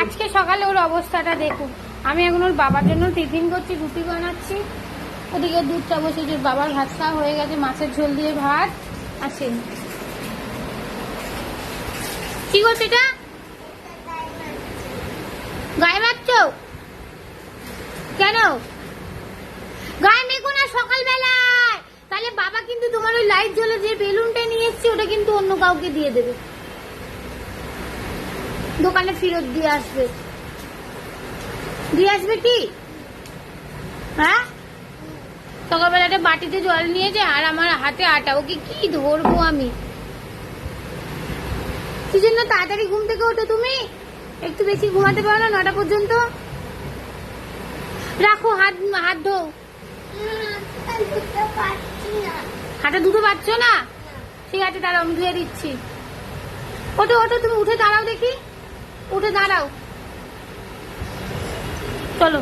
আজকে সকালে ওর অবস্থাটা দেখুন। আমি এখন ওর বাবার জন্য টিফিন করছি, রুটি বানাচ্ছি। ওদিকে দুধটা বসেছে, বাবার ভাত খাওয়া হয়ে গেছে, মাছের ঝোল দিয়ে ভাত। আসেন কি করছে এটা? গায়ে মারছ কেন? গায়ে মেখো না সকালবেলায়, তাহলে বাবা কিন্তু তোমার ওই লাইট জ্বলে যে বেলুনটা নিয়ে এসছি ওটা কিন্তু অন্য কাউকে দিয়ে দেবে, দোকানে ফেরত দিয়ে আসবে। দিয়ে আসবে কি? হ্যাঁ, সকালবেলা একটা বাটিতে জল নিয়েছে আর আমার হাতে আটা, ওকে কি ধরবো আমি? কি জন্য তাড়াতাড়ি ঘুম থেকে ওঠো তুমি? একটু বেশি ঘুমাতে পারো না 9টা পর্যন্ত? রাখো, হাত হাত ধো। হাতে দুটো পাচ্ছ না? ঠিক আছে, দাঁড়াও আমি ধুয়ে দিচ্ছি। ওঠো ওঠো, তুমি উঠে দাঁড়াও দেখি, উঠে দাঁড়াও, চলো।